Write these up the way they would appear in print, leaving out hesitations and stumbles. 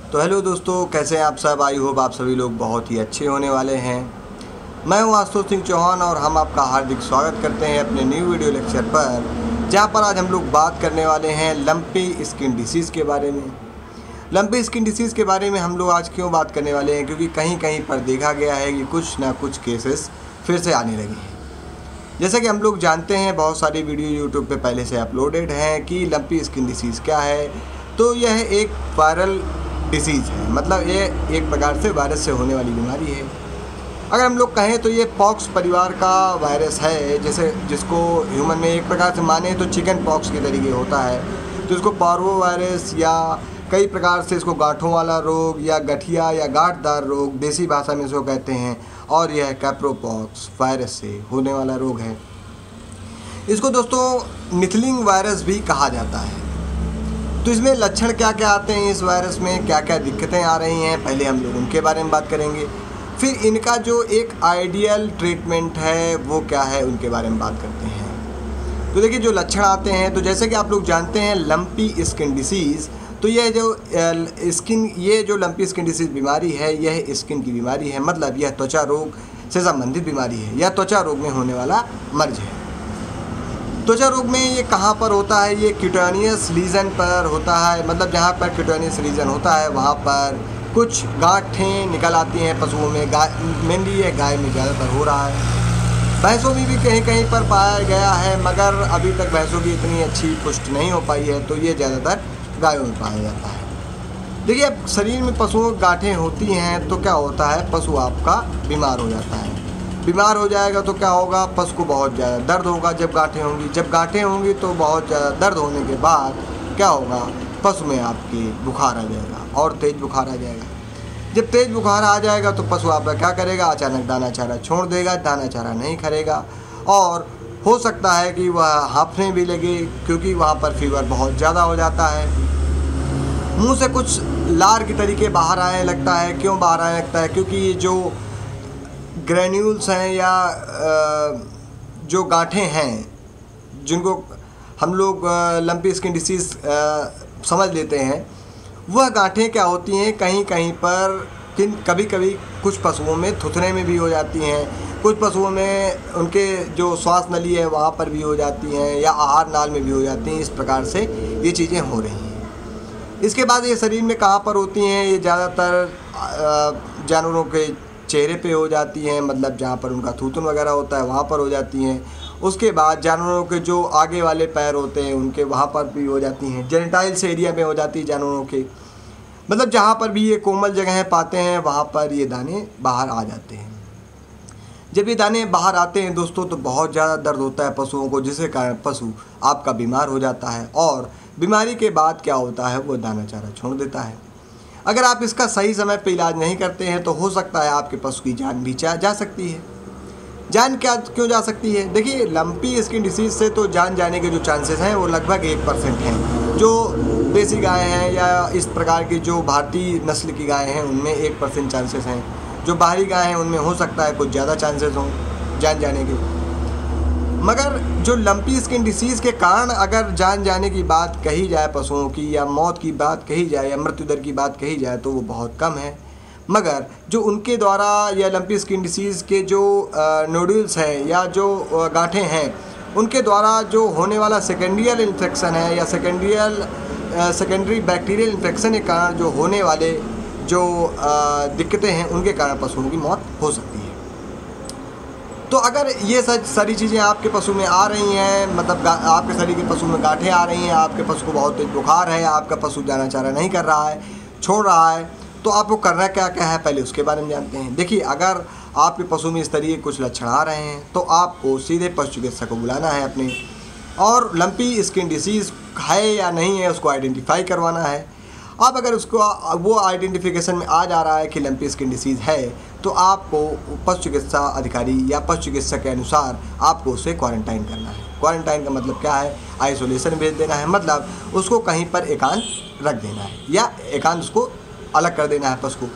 तो हेलो दोस्तों, कैसे हैं आप सब। आई होप आप सभी लोग बहुत ही अच्छे होने वाले हैं। मैं हूं आशुतोष सिंह चौहान और हम आपका हार्दिक स्वागत करते हैं अपने न्यू वीडियो लेक्चर पर, जहां पर आज हम लोग बात करने वाले हैं लंपी स्किन डिसीज़ के बारे में। लंपी स्किन डिसीज़ के बारे में हम लोग आज क्यों बात करने वाले हैं, क्योंकि कहीं कहीं पर देखा गया है कि कुछ ना कुछ केसेस फिर से आने लगे हैं। जैसा कि हम लोग जानते हैं, बहुत सारी वीडियो यूट्यूब पे पहले से अपलोडेड हैं कि लंपी स्किन डिसीज़ क्या है। तो यह एक वायरल डिसीज़ है, मतलब ये एक प्रकार से वायरस से होने वाली बीमारी है। अगर हम लोग कहें तो ये पॉक्स परिवार का वायरस है, जैसे जिसको ह्यूमन में एक प्रकार से माने तो चिकन पॉक्स के तरीके होता है। तो इसको पार्वो वायरस या कई प्रकार से इसको गांठों वाला रोग या गठिया या गांठदार रोग देसी भाषा में इसको कहते हैं, और यह कैप्रोपॉक्स वायरस से होने वाला रोग है। इसको दोस्तों निथलिंग वायरस भी कहा जाता है। तो इसमें लक्षण क्या क्या आते हैं, इस वायरस में क्या क्या दिक्कतें आ रही हैं, पहले हम लोग उनके बारे में बात करेंगे। फिर इनका जो एक आइडियल ट्रीटमेंट है वो क्या है, उनके बारे में बात करते हैं। तो देखिए, जो लक्षण आते हैं, तो जैसे कि आप लोग जानते हैं लंपी स्किन डिसीज़, तो ये जो लंपी स्किन डिसीज़ बीमारी है, यह स्किन की बीमारी है, मतलब यह त्वचा रोग से संबंधित बीमारी है, यह त्वचा रोग में होने वाला मर्ज है। त्वचा रोग में ये कहाँ पर होता है, ये क्यूटेनियस लीजन पर होता है, मतलब जहाँ पर क्यूटेनियस लीजन होता है वहाँ पर कुछ गांठें निकल आती हैं पशुओं में। मेनली ये गाय में ज़्यादातर हो रहा है, भैंसों में भी कहीं कहीं पर पाया गया है, मगर अभी तक भैंसों की इतनी अच्छी पुष्टि नहीं हो पाई है, तो ये ज़्यादातर गायों में पाया जाता है। देखिए, अब शरीर में पशुओं की गांठें होती हैं तो क्या होता है, पशु आपका बीमार हो जाता है। बीमार हो जाएगा तो क्या होगा, पशु को बहुत ज़्यादा दर्द होगा जब गांठें होंगी। जब गांठें होंगी तो बहुत ज़्यादा दर्द होने के बाद क्या होगा, पशु में आपके बुखार आ जाएगा और तेज़ बुखार आ जाएगा। जब तेज़ बुखार आ जाएगा तो पशु आपका क्या करेगा, अचानक दाना चारा छोड़ देगा, दाना चारा नहीं करेगा, और हो सकता है कि वह हांफने भी लगे, क्योंकि वहाँ पर फीवर बहुत ज़्यादा हो जाता है। मुँह से कुछ लार की तरीके बाहर आने लगता है। क्यों बाहर आने लगता है, क्योंकि ये जो ग्रेन्यूल्स हैं या जो गांठें हैं, जिनको हम लोग लंपी स्किन डिसीज़ समझ लेते हैं, वह गांठें क्या होती हैं, कहीं कहीं पर कभी कभी कुछ पशुओं में थुथने में भी हो जाती हैं, कुछ पशुओं में उनके जो श्वास नली है वहाँ पर भी हो जाती हैं, या आहार नाल में भी हो जाती हैं। इस प्रकार से ये चीज़ें हो रही हैं। इसके बाद ये शरीर में कहाँ पर होती हैं, ये ज़्यादातर जानवरों के चेहरे पे हो जाती हैं, मतलब जहाँ पर उनका थूथन वगैरह होता है वहाँ पर हो जाती हैं। उसके बाद जानवरों के जो आगे वाले पैर होते हैं उनके वहाँ पर भी हो जाती हैं। जेनिटाइल्स एरिया में हो जाती है जानवरों के, मतलब जहाँ पर भी ये कोमल जगहें पाते हैं वहाँ पर ये दाने बाहर आ जाते हैं। जब ये दाने बाहर आते हैं दोस्तों, तो बहुत ज़्यादा दर्द होता है पशुओं को, जिसके कारण पशु आपका बीमार हो जाता है, और बीमारी के बाद क्या होता है, वो दाना चारा छोड़ देता है। अगर आप इसका सही समय पे इलाज नहीं करते हैं तो हो सकता है आपके पशु की जान भी जा सकती है। जान क्यों जा सकती है, देखिए लंपी स्किन डिसीज़ से तो जान जाने के जो चांसेस हैं वो लगभग 1% हैं। जो देसी गाय हैं या इस प्रकार की जो भारतीय नस्ल की गाय हैं उनमें 1% चांसेस हैं। जो बाहरी गाय हैं उनमें हो सकता है कुछ ज़्यादा चांसेस हों जान जाने के। मगर जो लंपी स्किन डिसीज़ के कारण अगर जान जाने की बात कही जाए पशुओं की, या मौत की बात कही जाए, या मृत्यु दर की बात कही जाए, तो वो बहुत कम है। मगर जो उनके द्वारा या लंपी स्किन डिसीज़ के जो नोड्यूल्स हैं या जो गांठें हैं, उनके द्वारा जो होने वाला सेकेंडियल इन्फेक्शन है या सेकेंडरी बैक्टीरियल इन्फेक्शन के कारण जो होने वाले जो दिक्कतें हैं, उनके कारण पशुओं की मौत हो सकती है। तो अगर ये सारी चीज़ें आपके पशु में आ रही हैं, मतलब आपके शरीर के पशु में गांठें आ रही हैं, आपके पशु को बहुत तेज बुखार है, आपका पशु दाना चारा नहीं कर रहा है, छोड़ रहा है, तो आपको करना क्या क्या है, पहले उसके बारे में जानते हैं। देखिए, अगर आपके पशु में इस तरीके कुछ लक्षण आ रहे हैं तो आपको सीधे पशु चिकित्सक को बुलाना है अपने, और लंपी स्किन डिसीज़ है या नहीं है उसको आइडेंटिफाई करवाना है। अब अगर उसको वो आइडेंटिफिकेशन में आ जा रहा है कि लंपी स्किन डिसीज़ है, तो आपको पशु चिकित्सा अधिकारी या पशु चिकित्सक के अनुसार आपको उसे क्वारंटाइन करना है। क्वारंटाइन का मतलब क्या है, आइसोलेशन भेज देना है, मतलब उसको कहीं पर एकांत रख देना है, या एकांत उसको अलग कर देना है पशु को।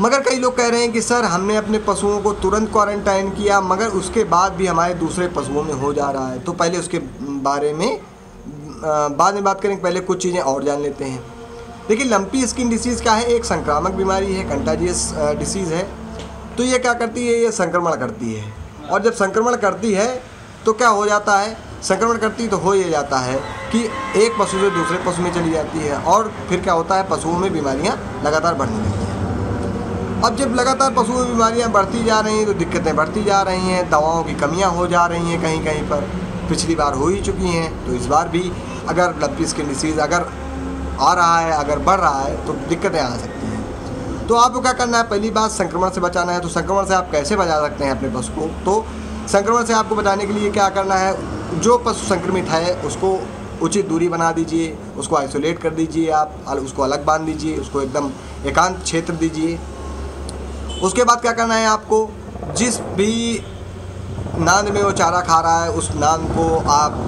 मगर कई लोग कह रहे हैं कि सर हमने अपने पशुओं को तुरंत क्वारंटाइन किया, मगर उसके बाद भी हमारे दूसरे पशुओं में हो जा रहा है। तो पहले उसके बारे में बाद में बात करेंगे, पहले कुछ चीज़ें और जान लेते हैं। देखिए लंपी स्किन डिसीज़ क्या है, एक संक्रामक बीमारी है, कंटाजियस डिसीज़ है। तो ये क्या करती है, ये संक्रमण करती है, और जब संक्रमण करती है तो क्या हो जाता है, संक्रमण करती तो हो ये जाता है कि एक पशु से दूसरे पशु में चली जाती है, और फिर क्या होता है, पशुओं में बीमारियां लगातार बढ़ने लगती हैं। अब जब लगातार पशुओं में बीमारियां बढ़ती जा रही हैं तो दिक्कतें बढ़ती जा रही हैं, दवाओं की कमियां हो जा रही हैं कहीं कहीं पर, पिछली बार हो ही चुकी हैं, तो इस बार भी अगर लंपी स्किन डिसीज़ अगर आ रहा है, अगर बढ़ रहा है तो दिक्कतें आ सकती हैं। तो आपको क्या करना है, पहली बात संक्रमण से बचाना है। तो संक्रमण से आप कैसे बचा सकते हैं अपने पशु को, तो संक्रमण से आपको बचाने के लिए क्या करना है, जो पशु संक्रमित है उसको उचित दूरी बना दीजिए, उसको आइसोलेट कर दीजिए, आप उसको अलग बांध दीजिए, उसको एकदम एकांत क्षेत्र दीजिए। उसके बाद क्या करना है, आपको जिस भी नांद में वो चारा खा रहा है उस नांद को आप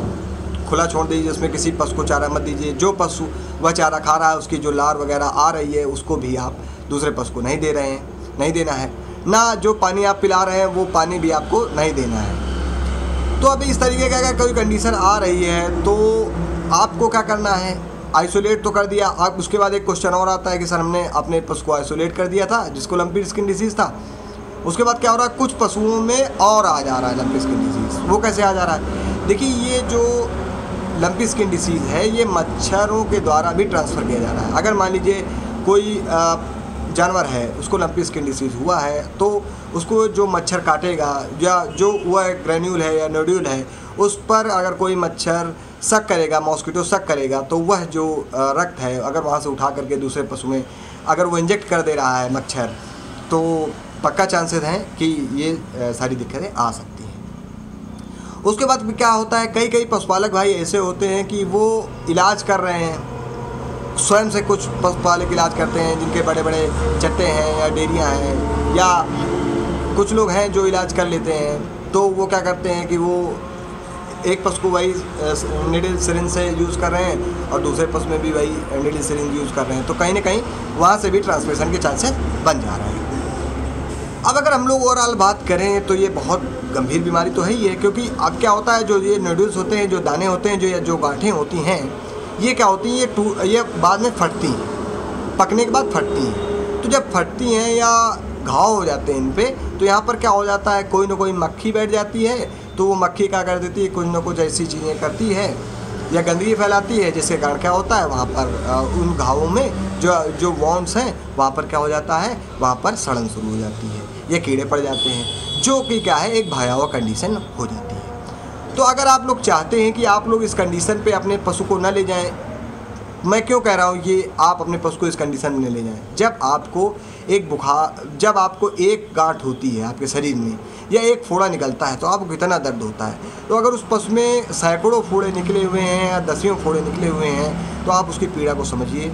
खुला छोड़ दीजिए, उसमें किसी पशु को चारा मत दीजिए। जो पशु वह चारा खा रहा है उसकी जो लार वगैरह आ रही है उसको भी आप दूसरे पशु को नहीं दे रहे हैं, नहीं देना है ना। जो पानी आप पिला रहे हैं वो पानी भी आपको नहीं देना है। तो अभी इस तरीके का अगर कोई कंडीशन आ रही है तो आपको क्या करना है, आइसोलेट तो कर दिया। अब उसके बाद एक क्वेश्चन और आता है कि सर हमने अपने पशु को आइसोलेट कर दिया था जिसको लंपी स्किन डिसीज़ था, उसके बाद क्या हो रहा है, कुछ पशुओं में और आ जा रहा है लंपी स्किन डिसीज़। वो कैसे आ जा रहा है, देखिए ये जो लंपी स्किन डिसीज़ है ये मच्छरों के द्वारा भी ट्रांसफ़र किया जा रहा है। अगर मान लीजिए कोई जानवर है उसको लंपी स्किन डिसीज़ हुआ है तो उसको जो मच्छर काटेगा या जो वह ग्रेन्यूल है या नोड्यूल है उस पर अगर कोई मच्छर शक करेगा, मॉस्किटो शक करेगा, तो वह जो रक्त है अगर वहाँ से उठा करके दूसरे पशु में अगर वो इंजेक्ट कर दे रहा है मच्छर, तो पक्का चांसेस हैं कि ये सारी दिक्कतें आ सकती हैं। उसके बाद क्या होता है, कई कई पशुपालक भाई ऐसे होते हैं कि वो इलाज कर रहे हैं, स्वयं से कुछ पशुपालक इलाज करते हैं जिनके बड़े बड़े चट्टे हैं या डेयरियाँ हैं, या कुछ लोग हैं जो इलाज कर लेते हैं। तो वो क्या करते हैं कि वो एक पशु को वही नीडल सिरिंज से यूज़ कर रहे हैं और दूसरे पशु में भी वही नीडल सिरिंज यूज़ कर रहे हैं, तो कहीं ना कहीं वहाँ से भी ट्रांसमिशन के चांसेस बन जा रहे हैं। अब अगर हम लोग ओवरऑल बात करें तो ये बहुत गंभीर बीमारी तो है ही है, क्योंकि अब क्या होता है, जो ये नोड्यूल्स होते हैं, जो दाने होते हैं, जो गांठें होती हैं, ये क्या होती हैं, ये बाद में फटती हैं, पकने के बाद फटती हैं। तो जब फटती हैं या घाव हो जाते हैं इन पे, तो यहाँ पर क्या हो जाता है, कोई ना कोई मक्खी बैठ जाती है, तो वो मक्खी क्या कर देती है, कुछ ना कुछ ऐसी चीज़ें करती है या गंदगी फैलाती है, जिसके कारण क्या होता है, वहाँ पर उन घावों में जो वॉन्ड्स हैं वहाँ पर क्या हो जाता है, वहाँ पर सड़न शुरू हो जाती है या कीड़े पड़ जाते हैं, जो कि क्या है, एक भयावह कंडीशन हो जाती है। तो अगर आप लोग चाहते हैं कि आप लोग इस कंडीशन पे अपने पशु को न ले जाएं, मैं क्यों कह रहा हूँ कि आप अपने पशु को इस कंडीशन में ले जाएं, जब आपको एक गांठ होती है आपके शरीर में या एक फोड़ा निकलता है तो आपको कितना दर्द होता है। तो अगर उस पशु में सैकड़ों फोड़े निकले हुए हैं या दसियों फोड़े निकले हुए हैं तो आप उसकी पीड़ा को समझिए।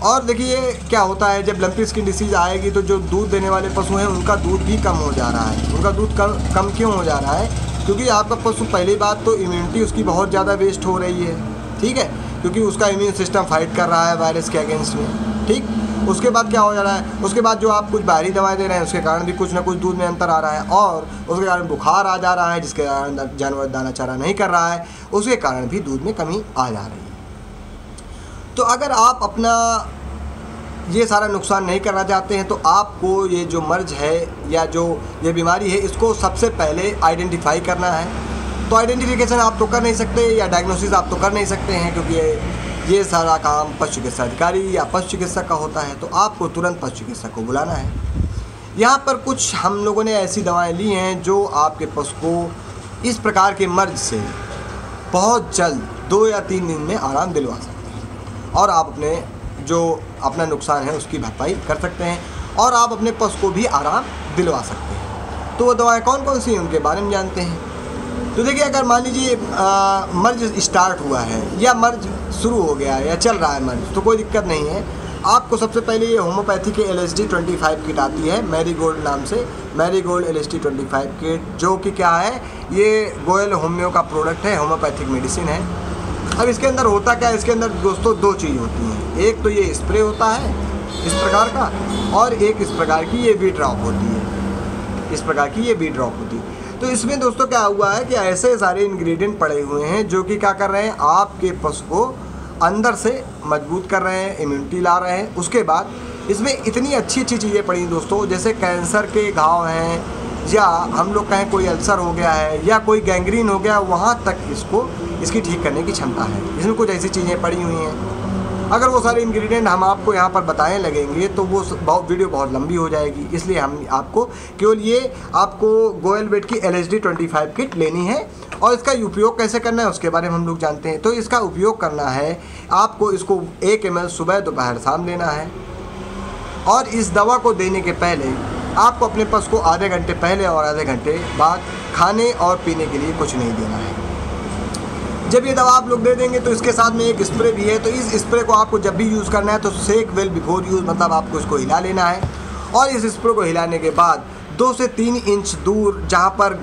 और देखिए क्या होता है, जब लंपी स्किन डिसीज़ आएगी तो जो दूध देने वाले पशु हैं उनका दूध भी कम हो जा रहा है। उनका दूध कम क्यों हो जा रहा है, क्योंकि आपका पशु, पहली बात तो इम्यूनिटी उसकी बहुत ज़्यादा वेस्ट हो रही है, ठीक है, क्योंकि उसका इम्यून सिस्टम फाइट कर रहा है वायरस के अगेंस्ट में, ठीक। उसके बाद क्या हो जा रहा है, उसके बाद जो आप कुछ बाहरी दवाएं दे रहे हैं उसके कारण भी कुछ ना कुछ दूध में अंतर आ रहा है, और उसके कारण बुखार आ जा रहा है जिसके कारण जानवर दाना चारा नहीं कर रहा है, उसके कारण भी दूध में कमी आ जा रही है। तो अगर आप अपना ये सारा नुकसान नहीं करना चाहते हैं तो आपको ये जो मर्ज है या जो ये बीमारी है इसको सबसे पहले आइडेंटिफाई करना है। तो आइडेंटिफिकेशन आप तो कर नहीं सकते या डायग्नोसिस आप तो कर नहीं सकते हैं, क्योंकि ये सारा काम पशु चिकित्सा अधिकारी या पशु चिकित्सक का होता है। तो आपको तुरंत पशु चिकित्सक को बुलाना है। यहाँ पर कुछ हम लोगों ने ऐसी दवाएं ली हैं जो आपके पशु को इस प्रकार के मर्ज से बहुत जल्द 2 या 3 दिन में आराम दिलवा सकते हैं, और आप अपना नुकसान है उसकी भरपाई कर सकते हैं, और आप अपने पशु को भी आराम दिलवा सकते हैं। तो वो दवाएं कौन कौन सी हैं उनके बारे में जानते हैं। तो देखिए, अगर मान लीजिए मर्ज स्टार्ट हुआ है या मर्ज शुरू हो गया है या चल रहा है मर्ज, तो कोई दिक्कत नहीं है। आपको सबसे पहले ये होम्योपैथी के LSD-25 किट आती है, मैरीगोल्ड नाम से, मैरीगोल्ड LSD-25 किट, जो कि क्या है, ये गोयल होम्यो का प्रोडक्ट है, होम्योपैथिक मेडिसिन है। अब इसके अंदर होता क्या है, इसके अंदर दोस्तों 2 चीज़ होती हैं, एक तो ये स्प्रे होता है इस प्रकार का, और एक इस प्रकार की ये वी ड्रॉप होती है, इस प्रकार की ये वी ड्रॉप होती है। तो इसमें दोस्तों क्या हुआ है कि ऐसे सारे इंग्रेडिएंट पड़े हुए हैं जो कि क्या कर रहे हैं, आपके पशु को अंदर से मजबूत कर रहे हैं, इम्यूनिटी ला रहे हैं। उसके बाद इसमें इतनी अच्छी अच्छी चीज़ें पड़ी दोस्तों, जैसे कैंसर के घाव हैं या हम लोग कहें कोई अल्सर हो गया है या कोई गैंग्रीन हो गया, वहाँ तक इसकी ठीक करने की क्षमता है। इसमें कुछ ऐसी चीज़ें पड़ी हुई हैं। अगर वो सारे इंग्रेडिएंट हम आपको यहाँ पर बताने लगेंगे तो वो वीडियो बहुत लंबी हो जाएगी, इसलिए हम आपको केवल ये आपको गोयल वेट की LSD 25 किट लेनी है और इसका उपयोग कैसे करना है उसके बारे में हम लोग जानते हैं। तो इसका उपयोग करना है, आपको इसको 1 ml सुबह दोपहर शाम लेना है और इस दवा को देने के पहले आपको अपने पशु को आधे घंटे पहले और आधे घंटे बाद खाने और पीने के लिए कुछ नहीं देना है। जब ये दवा आप लोग दे देंगे तो इसके साथ में एक स्प्रे भी है, तो इस स्प्रे को आपको जब भी यूज़ करना है तो शेक वेल बिफोर यूज़, मतलब आपको इसको हिला लेना है और इस स्प्रे को हिलाने के बाद 2 से 3 इंच दूर जहाँ पर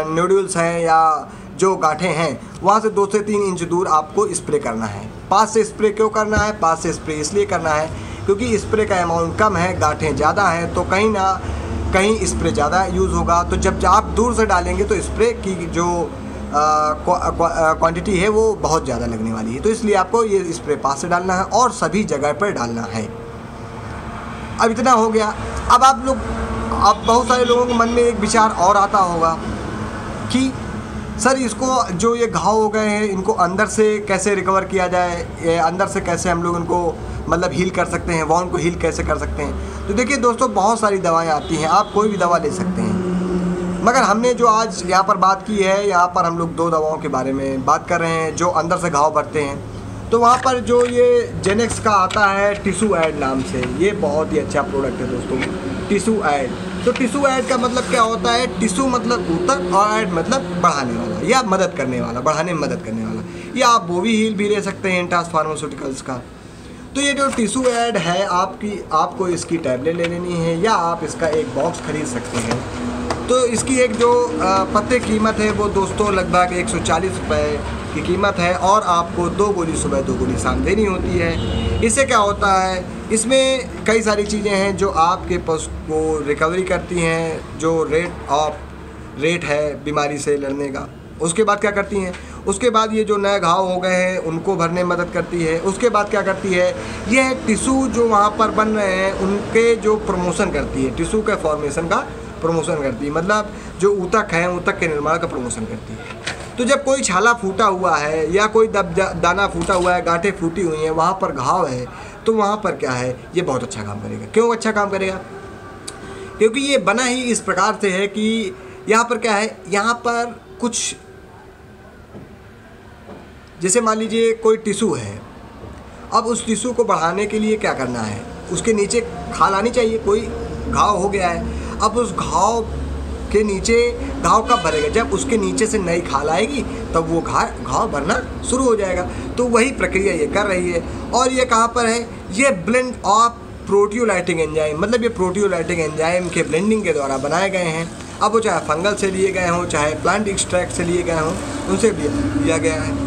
नोड्यूल्स हैं या जो गांठें हैं वहाँ से 2 से 3 इंच दूर आपको स्प्रे करना है। पास से स्प्रे क्यों करना है? पास से स्प्रे इसलिए करना है क्योंकि स्प्रे का अमाउंट कम है, गांठें ज़्यादा हैं, तो कहीं ना कहीं स्प्रे ज़्यादा यूज़ होगा। तो जब आप दूर से डालेंगे तो स्प्रे की जो क्वांटिटी है वो बहुत ज़्यादा लगने वाली है, तो इसलिए आपको ये स्प्रे पास से डालना है और सभी जगह पर डालना है। अब इतना हो गया। अब बहुत सारे लोगों के मन में एक विचार और आता होगा कि सर इसको जो ये घाव हो गए हैं इनको अंदर से कैसे रिकवर किया जाए, अंदर से कैसे हम लोग इनको मतलब हील कर सकते हैं, वाउंड को हील कैसे कर सकते हैं। तो देखिए दोस्तों, बहुत सारी दवाएं आती हैं, आप कोई भी दवा ले सकते हैं, मगर हमने जो आज यहाँ पर बात की है, यहाँ पर हम लोग 2 दवाओं के बारे में बात कर रहे हैं जो अंदर से घाव भरते हैं। तो वहाँ पर जो ये जेनेक्स का आता है टिश्यू ऐड नाम से, ये बहुत ही अच्छा प्रोडक्ट है दोस्तों, टिश्यू ऐड। तो टिश्यू ऐड का मतलब क्या होता है? टिश्यू मतलब ऊतक और ऐड मतलब बढ़ाने वाला या मदद करने वाला, बढ़ाने में मदद करने वाला। या आप बोवी हील भी ले सकते हैं इंटास फार्मास्यूटिकल्स का। तो ये जो टिश्यू ऐड है आपको इसकी टैबलेट ले लेनी है या आप इसका एक बॉक्स खरीद सकते हैं। तो इसकी एक जो पत्ते कीमत है वो दोस्तों लगभग 140 रुपये की कीमत है और आपको 2 गोली सुबह 2 गोली शाम देनी होती है। इससे क्या होता है, इसमें कई सारी चीज़ें हैं जो आपके पशु को रिकवरी करती हैं, जो रेट है बीमारी से लड़ने का। उसके बाद क्या करती हैं, उसके बाद ये जो नए घाव हो गए हैं उनको भरने में मदद करती है। उसके बाद क्या करती है, यह टिश्यू जो वहाँ पर बन रहे हैं उनके जो प्रमोशन करती है, टिश्यू के फॉर्मेशन का प्रमोशन करती है, मतलब जो ऊतक है ऊतक के निर्माण का प्रमोशन करती है। तो जब कोई छाला फूटा हुआ है या कोई दाना फूटा हुआ है, गांठें फूटी हुई हैं, वहाँ पर घाव है, तो वहाँ पर क्या है, ये बहुत अच्छा काम करेगा। क्यों अच्छा काम करेगा? क्योंकि ये बना ही इस प्रकार से है कि यहाँ पर क्या है, यहाँ पर कुछ जैसे मान लीजिए कोई टिश्यू है, अब उस टिश्यू को बढ़ाने के लिए क्या करना है, उसके नीचे खाल आनी चाहिए। कोई घाव हो गया है, अब उस घाव के नीचे घाव कब भरेगा? जब उसके नीचे से नई खाल आएगी तब वो घाव भरना शुरू हो जाएगा। तो वही प्रक्रिया ये कर रही है। और ये कहाँ पर है, ये ब्लेंड ऑफ प्रोटियोलाइटिक एंजाइम, मतलब ये प्रोटियोलाइटिक एंजाइम के ब्लेंडिंग के द्वारा बनाए गए हैं। अब वो चाहे फंगल से लिए गए हों, चाहे प्लांट एक्सट्रैक्ट से लिए गए हों, उनसे लिया गया है।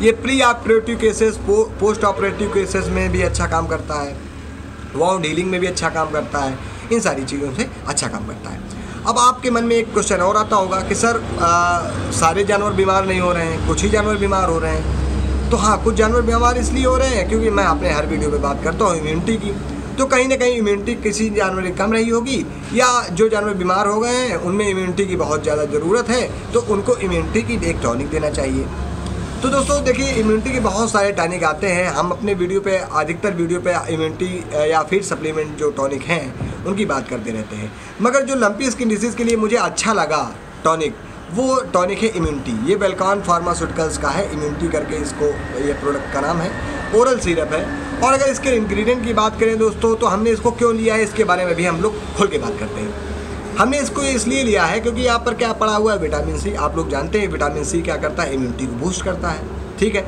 ये pre operative cases, post operative cases में भी अच्छा काम करता है, वाउंड हीलिंग में भी अच्छा काम करता है, इन सारी चीज़ों से अच्छा काम करता है। अब आपके मन में एक क्वेश्चन और आता होगा कि सर सारे जानवर बीमार नहीं हो रहे हैं, कुछ ही जानवर बीमार हो रहे हैं। तो हाँ, कुछ जानवर बीमार इसलिए हो रहे हैं क्योंकि मैं अपने हर वीडियो में बात करता हूँ इम्यूनिटी की। तो कहीं ना कहीं इम्यूनिटी किसी जानवर की कम रही होगी, या जो जानवर बीमार हो गए हैं उनमें इम्यूनिटी की बहुत ज़्यादा ज़रूरत है, तो उनको इम्यूनिटी की एक टॉनिक देना चाहिए। तो दोस्तों देखिए, इम्यूनिटी के बहुत सारे टॉनिक आते हैं। हम अपने वीडियो पे, अधिकतर वीडियो पे इम्यूनिटी या फिर सप्लीमेंट जो टॉनिक हैं उनकी बात करते रहते हैं, मगर जो लंपी स्किन डिसीज़ के लिए मुझे अच्छा लगा टॉनिक, वो टॉनिक है इम्यूनिटी। ये वेलकॉन फार्मास्यूटिकल्स का है, इम्यूनिटी करके इसको ये प्रोडक्ट का नाम है, ओरल सिरप है। और अगर इसके इंग्रेडिएंट की बात करें दोस्तों, तो हमने इसको क्यों लिया है इसके बारे में भी हम लोग खुल के बात करते हैं। हमने इसको इसलिए लिया है क्योंकि यहाँ पर क्या पड़ा हुआ है, विटामिन सी। आप लोग जानते हैं विटामिन सी क्या करता है, इम्यूनिटी को बूस्ट करता है, ठीक है।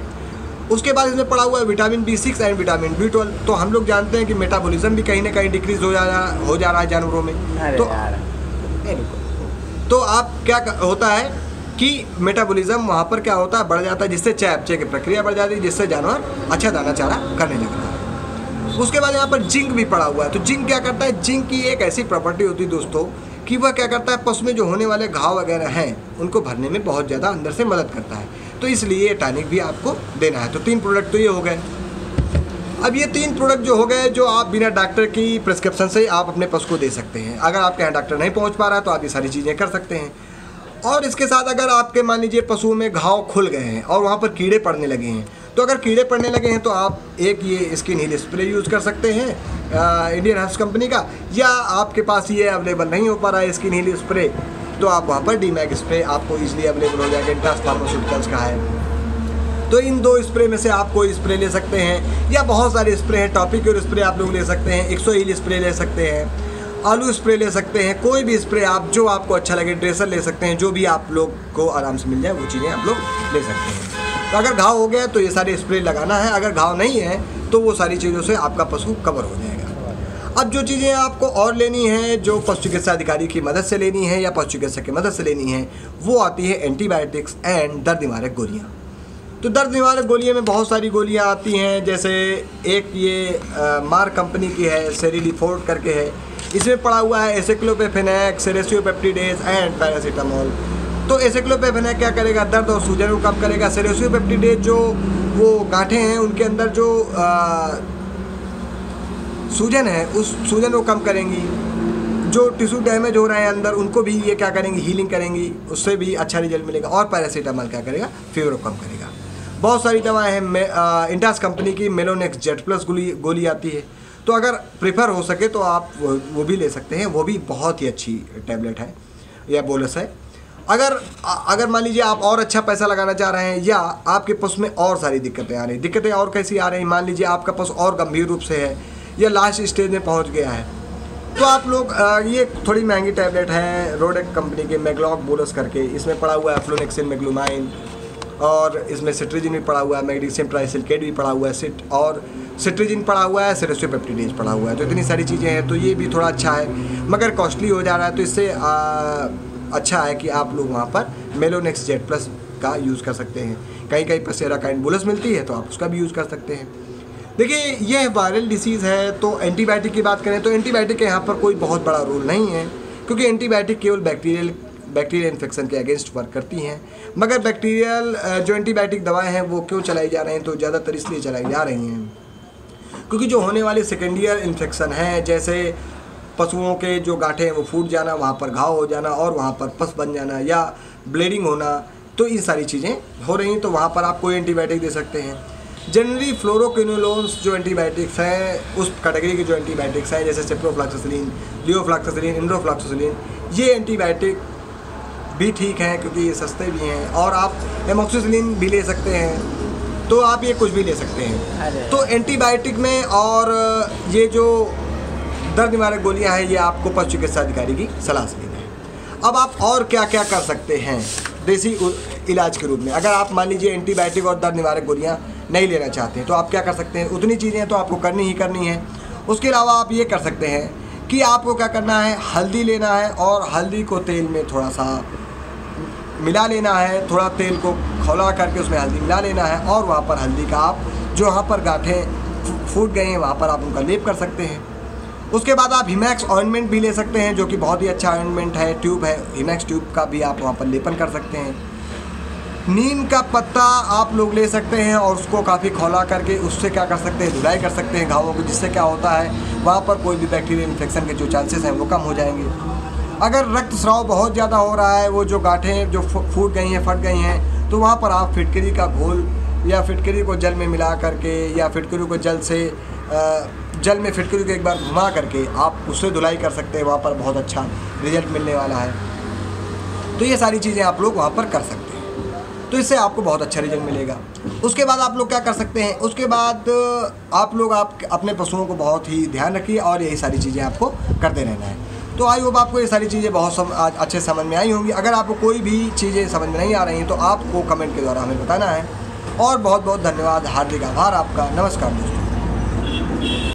उसके बाद इसमें पड़ा हुआ है vitamin B6 and vitamin B12। तो हम लोग जानते हैं कि मेटाबॉलिज्म भी कहीं ना कहीं डिक्रीज हो जा रहा है जानवरों में। तो आप क्या होता है कि मेटाबॉलिज्म वहाँ पर क्या होता है, बढ़ जाता है, जिससे चयापचय की प्रक्रिया बढ़ जाती है, जिससे जानवर अच्छा दाना चारा करने लगता है। उसके बाद यहाँ पर जिंक भी पड़ा हुआ है। तो जिंक क्या करता है, जिंक की एक ऐसी प्रॉपर्टी होती है दोस्तों कि वह क्या करता है, पशु में जो होने वाले घाव वगैरह हैं उनको भरने में बहुत ज़्यादा अंदर से मदद करता है। तो तो इसलिए ये टॉनिक भी आपको देना है। तो 3 प्रोडक्ट तो ये हो गए। अब ये 3 प्रोडक्ट जो हो गए जो आप बिना डॉक्टर की प्रिस्क्रिप्शन से आप अपने पशु को दे सकते हैं। अगर आपके यहाँ डॉक्टर नहीं पहुँच पा रहा है तो आप ये सारी चीज़ें कर सकते हैं। और इसके साथ अगर आपके मान लीजिए पशुओं में घाव खुल गए हैं और वहाँ पर कीड़े पड़ने लगे हैं, तो अगर कीड़े पड़ने लगे हैं तो आप एक ये स्किन हील स्प्रे यूज़ कर सकते हैं इंडियन हर्ब्स कंपनी का, या आपके पास ये अवेलेबल नहीं हो पा रहा है स्किन हील स्प्रे, तो आप वहाँ पर डीमैक स्प्रे आपको ईजिली अवेलेबल हो जाएगा, इंटास फार्मास्यूटिकल्स का है। तो इन 2 स्प्रे में से आप कोई स्प्रे ले सकते हैं, या बहुत सारे स्प्रे हैं। टॉपिकल स्प्रे आप लोग ले सकते हैं, 100 हील स्प्रे ले सकते हैं, आलू स्प्रे ले सकते हैं, कोई भी स्प्रे आप जो आपको अच्छा लगे, ड्रेसर ले सकते हैं, जो भी आप लोग को आराम से मिल जाए वो चीज़ें आप लोग ले सकते हैं। तो अगर घाव हो गया तो ये सारे स्प्रे लगाना है, अगर घाव नहीं है तो वो सारी चीज़ों से आपका पशु कवर हो जाएगा। अब जो चीज़ें आपको और लेनी है, जो पशु चिकित्सा अधिकारी की मदद से लेनी है या पशु चिकित्सक की मदद से लेनी है, वो आती है एंटीबायोटिक्स एंड दर्द निवारक गोलियाँ। तो दर्द निवारक गोलियाँ में बहुत सारी गोलियाँ आती हैं, जैसे एक ये मार कंपनी की है, सेरिडिफोर्ड करके है, इसमें पड़ा हुआ है एसिक्लोपेफेनेक, सेरेसियोपेप्टिडेज एंड पैरासीटामोल। तो एसिक्लोपेफेनेक क्या करेगा, दर्द और सूजन को कम करेगा। सेरेसियोपेप्टिडेज जो वो गांठें हैं उनके अंदर जो सूजन है उस सूजन को कम करेंगी। जो टिश्यू डैमेज हो रहे हैं अंदर उनको भी ये क्या करेंगी, हीलिंग करेंगी, उससे भी अच्छा रिजल्ट मिलेगा। और पैरासीटामोल क्या करेगा, फीवर को कम करेगा। बहुत सारी दवाएँ हैं, इंटास कंपनी की मेलोनेक्स जेट प्लस गोली आती है, तो अगर प्रेफर हो सके तो आप वो भी ले सकते हैं, वो भी बहुत ही अच्छी टैबलेट है या बोलस है। अगर मान लीजिए आप और अच्छा पैसा लगाना चाह रहे हैं, या आपके पशु में और सारी दिक्कतें आ रही हैं, दिक्कतें और कैसी आ रही हैं, मान लीजिए आपका पशु और गंभीर रूप से है या लास्ट स्टेज में पहुंच गया है, तो आप लोग ये थोड़ी महंगी टैबलेट है रोडेक कंपनी के मैग्लॉक बोलस करके, इसमें पड़ा हुआ है फ्लोनेक्सिन, मेग्लूमाइन, और इसमें सिट्रिजिन भी पड़ा हुआ है, मैग्नीशियम ट्राइसिलिकेट भी पड़ा हुआ है, और सिट्रिजिन पड़ा हुआ है, सेरेसियोपेप्टिडेज पड़ा हुआ है। तो इतनी सारी चीज़ें हैं, तो ये भी थोड़ा अच्छा है, मगर कॉस्टली हो जा रहा है। तो इससे अच्छा है कि आप लोग वहाँ पर मेलोनेक्स जेट प्लस का यूज़ कर सकते हैं। कहीं पर सेराकाइन बोलस मिलती है तो आप उसका भी यूज़ कर सकते हैं। देखिए ये वायरल डिसीज़ है, तो एंटीबायोटिक की बात करें तो एंटीबायोटिक के यहाँ पर कोई बहुत बड़ा रोल नहीं है, क्योंकि एंटीबायोटिक केवल बैक्टीरियल इन्फेक्शन के अगेंस्ट वर्क करती हैं। मगर बैक्टीरियल जो एंटीबायोटिक दवाएँ हैं वो क्यों चलाई जा रही हैं, तो ज़्यादातर इसलिए चलाई जा रही हैं क्योंकि जो होने वाले सेकेंडियर इन्फेक्शन हैं, जैसे पशुओं के जो गांठें हैं वो फूट जाना, वहाँ पर घाव हो जाना और वहाँ पर पस बन जाना या ब्लीडिंग होना, तो ये सारी चीज़ें हो रही हैं, तो वहाँ पर आप कोई एंटीबायोटिक दे सकते हैं। जनरली फ्लोरोक्विनोलोन्स जो एंटीबायोटिक्स हैं, उस कैटेगरी के जो एंटीबायोटिक्स हैं, जैसे सिप्रोफ्लॉक्सासिलिन, लियोफ्लॉक्सासिलिन, इंड्रोफ्लॉक्सासिलिन, ये एंटीबायोटिक भी ठीक हैं क्योंकि ये सस्ते भी हैं, और आप एमोक्सिसिलिन भी ले सकते हैं, तो आप ये कुछ भी ले सकते हैं। तो एंटीबायोटिक में और ये जो दर्द निवारक गोलियां हैं, ये आपको पशु चिकित्सा अधिकारी की सलाह से लेना है। अब आप और क्या क्या कर सकते हैं देसी इलाज के रूप में, अगर आप मान लीजिए एंटीबायोटिक और दर्द निवारक गोलियां नहीं लेना चाहते हैं, तो आप क्या कर सकते हैं, उतनी चीज़ें तो आपको करनी ही करनी है। उसके अलावा आप ये कर सकते हैं कि आपको क्या करना है, हल्दी लेना है और हल्दी को तेल में थोड़ा सा मिला लेना है, थोड़ा तेल को खौला करके उसमें हल्दी मिला लेना है, और वहाँ पर हल्दी का आप जो वहाँ पर गांठें फूट गए हैं वहाँ पर आप उनका लेप कर सकते हैं। उसके बाद आप हिमैक्स ऑइंटमेंट भी ले सकते हैं, जो कि बहुत ही अच्छा ऑइंटमेंट है, ट्यूब है, हिमैक्स ट्यूब का भी आप वहाँ पर लेपन कर सकते हैं। नीम का पत्ता आप लोग ले सकते हैं और उसको काफ़ी खौला करके उससे क्या कर सकते हैं, धुलाई कर सकते हैं घावों को, जिससे क्या होता है वहाँ पर कोई भी बैक्टीरियल इन्फेक्शन के जो चांसेस हैं वो कम हो जाएंगे। अगर रक्तस्राव बहुत ज़्यादा हो रहा है, वो जो गांठें जो फूट गई हैं, फट गई हैं, तो वहाँ पर आप फिटकरी का घोल या फिटकरी को जल में मिला करके या फिटकरी को जल में फिटकरी को एक बार घुमा करके आप उससे धुलाई कर सकते हैं, वहाँ पर बहुत अच्छा रिजल्ट मिलने वाला है। तो ये सारी चीज़ें आप लोग वहाँ पर कर सकते हैं, तो इससे आपको बहुत अच्छा रिजल्ट मिलेगा। उसके बाद आप लोग क्या कर सकते हैं, उसके बाद आप लोग अपने पशुओं को बहुत ही ध्यान रखिए और यही सारी चीज़ें आपको करते रहना है। तो आई होप आपको ये सारी चीज़ें बहुत अच्छे समझ में आई होंगी। अगर आपको कोई भी चीज़ें समझ में नहीं आ रही हैं तो आपको कमेंट के द्वारा हमें बताना है। और बहुत बहुत धन्यवाद, हार्दिक आभार आपका। नमस्कार दोस्तों।